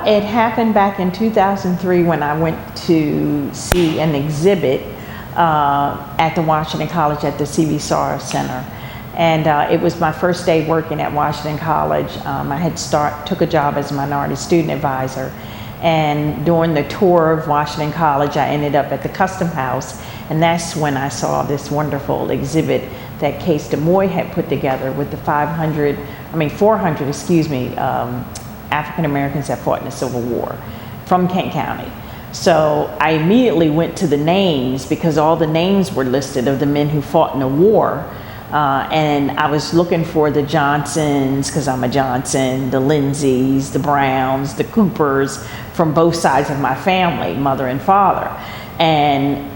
It happened back in 2003 when I went to see an exhibit at the Washington College at the C.V. Sarr Center. And it was my first day working at Washington College. I had took a job as a minority student advisor. And during the tour of Washington College, I ended up at the Custom House. And that's when I saw this wonderful exhibit that Case DeMoy had put together with the 400, African Americans that fought in the Civil War from Kent County. So I immediately went to the names because all the names were listed of the men who fought in the war. And I was looking for the Johnsons, because I'm a Johnson, the Lindsays, the Browns, the Coopers, from both sides of my family, mother and father. And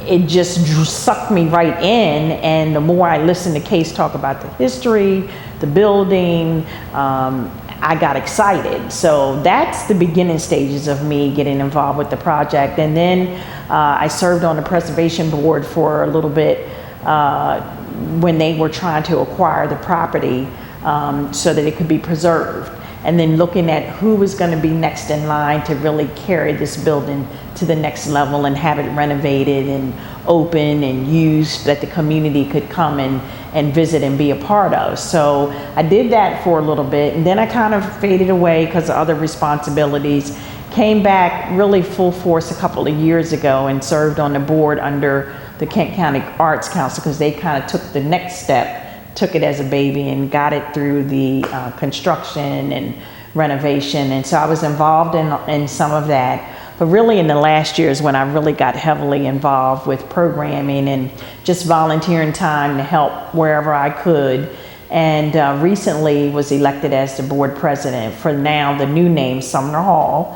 it just sucked me right in. And the more I listened to Case talk about the history, the building, I got excited. So that's the beginning stages of me getting involved with the project. And then I served on the preservation board for a little bit when they were trying to acquire the property so that it could be preserved. And then looking at who was going to be next in line to really carry this building to the next level and have it renovated and open and used that the community could come and visit and be a part of. So I did that for a little bit, and then I kind of faded away because of other responsibilities. Came back really full force a couple of years ago and served on the board under the Kent County Arts Council because they kind of took the next step, took it as a baby and got it through the construction and renovation. And so I was involved in some of that. But really in the last years when I really got heavily involved with programming and just volunteering time to help wherever I could. And recently was elected as the board president for now the new name Sumner Hall.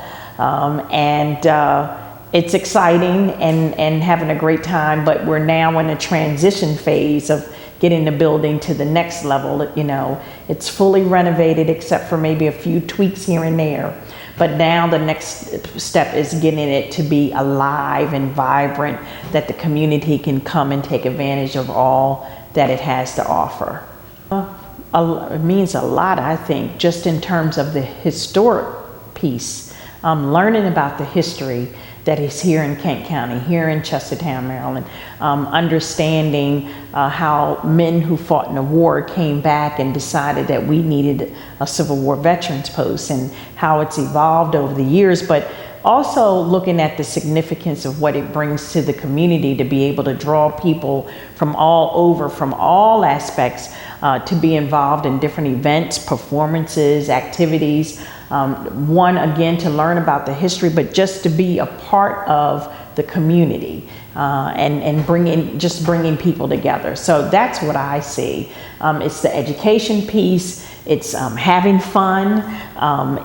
It's exciting and having a great time, but we're now in a transition phase of getting the building to the next level. You know, it's fully renovated except for maybe a few tweaks here and there. But now the next step is getting it to be alive and vibrant, that the community can come and take advantage of all that it has to offer. It means a lot, I think, just in terms of the historic piece. Learning about the history that is here in Kent County, here in Chestertown, Maryland, understanding how men who fought in the war came back and decided that we needed a Civil War Veterans Post and how it's evolved over the years, but also looking at the significance of what it brings to the community to be able to draw people from all over, from all aspects, to be involved in different events, performances, activities. One, again, to learn about the history, but just to be a part of the community and bringing people together. So that's what I see. It's the education piece. It's having fun.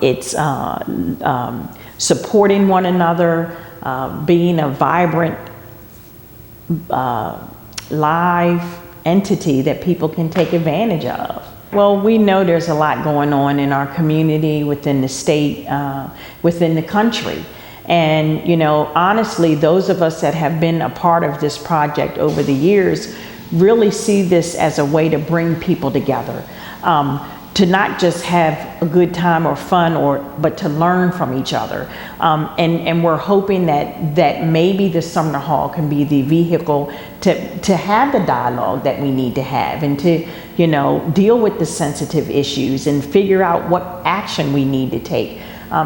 It's supporting one another, being a vibrant, live entity that people can take advantage of. Well, we know there's a lot going on in our community, within the state, within the country. And, you know, honestly, those of us that have been a part of this project over the years really see this as a way to bring people together. To not just have a good time or fun, but to learn from each other. And we're hoping that maybe the Sumner Hall can be the vehicle to have the dialogue that we need to have and to, you know, deal with the sensitive issues and figure out what action we need to take.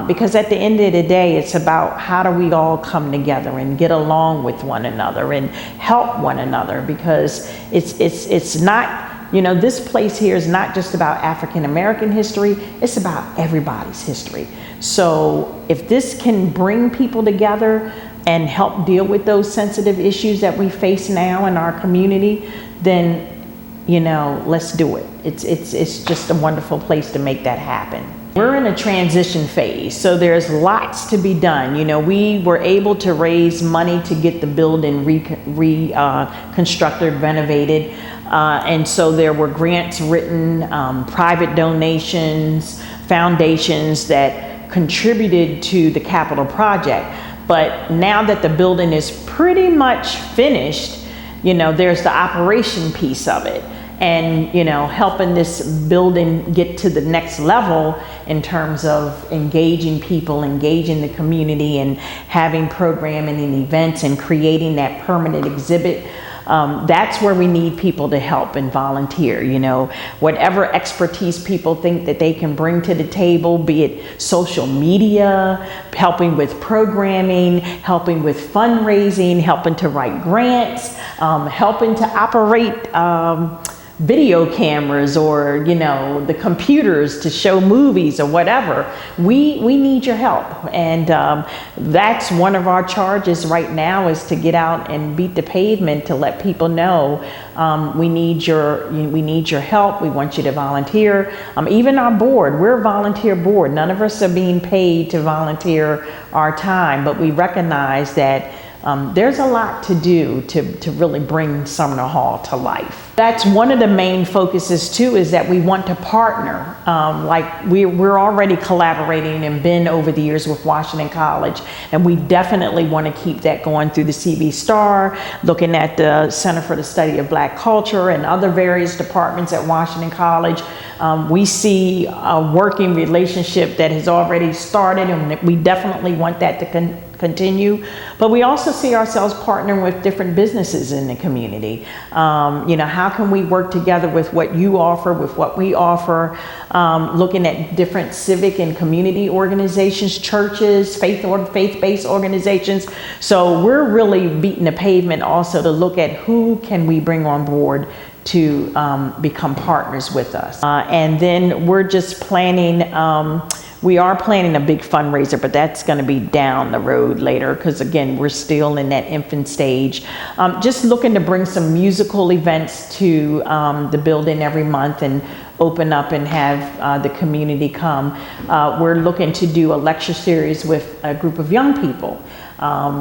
Because at the end of the day, it's about how do we all come together and get along with one another and help one another, because it's not, you know, this place here is not just about African American history, it's about everybody's history. So if this can bring people together and help deal with those sensitive issues that we face now in our community, then, you know, let's do it. It's just a wonderful place to make that happen. We're in a transition phase, so there's lots to be done. You know, we were able to raise money to get the building reconstructed, renovated. And so there were grants written, private donations, foundations that contributed to the capital project. But now that the building is pretty much finished, you know, there's the operation piece of it. and, you know, helping this building get to the next level in terms of engaging people, engaging the community, and having programming and events and creating that permanent exhibit. That's where we need people to help and volunteer. You know, whatever expertise people think that they can bring to the table, be it social media, helping with programming, helping with fundraising, helping to write grants, helping to operate video cameras, or, you know, the computers to show movies or whatever. We need your help, and that's one of our charges right now, is to get out and beat the pavement to let people know we need your help. We want you to volunteer. Even our board, we're a volunteer board. None of us are being paid to volunteer our time, but we recognize that there's a lot to do to really bring Sumner Hall to life. That's one of the main focuses too, is that we want to partner. Like we're already collaborating and been over the years with Washington College, and we definitely want to keep that going through the CB Star, looking at the Center for the Study of Black Culture and other various departments at Washington College. We see a working relationship that has already started, and we definitely want that to continue. But we also see ourselves partnering with different businesses in the community. You know, how can we work together with what you offer, with what we offer, looking at different civic and community organizations, churches, faith-based organizations. So we're really beating the pavement also to look at who can we bring on board to become partners with us. And then we're just planning, we are planning a big fundraiser, but that's going to be down the road later, because again, we're still in that infant stage. Just looking to bring some musical events to the building every month and open up and have the community come. We're looking to do a lecture series with a group of young people.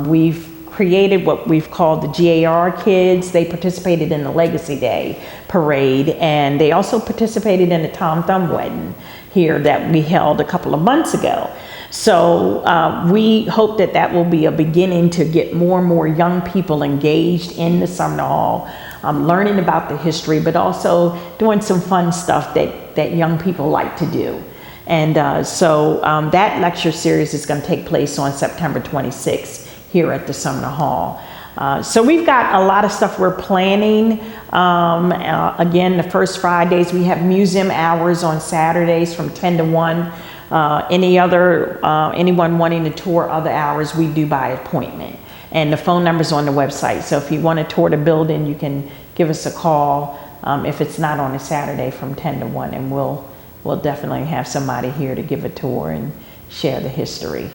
We've created what we've called the GAR kids. They participated in the Legacy Day parade, and they also participated in the Tom Thumb wedding here that we held a couple of months ago. So we hope that that will be a beginning to get more and more young people engaged in the Sumner Hall, learning about the history, but also doing some fun stuff that young people like to do. And so that lecture series is going to take place on September 26th here at the Sumner Hall. So we've got a lot of stuff we're planning. Again, the first Fridays, we have museum hours on Saturdays from 10 to 1. Anyone wanting to tour other hours, we do by appointment. And the phone number's on the website. So if you want to tour the building, you can give us a call if it's not on a Saturday from 10 to 1, and we'll definitely have somebody here to give a tour and share the history.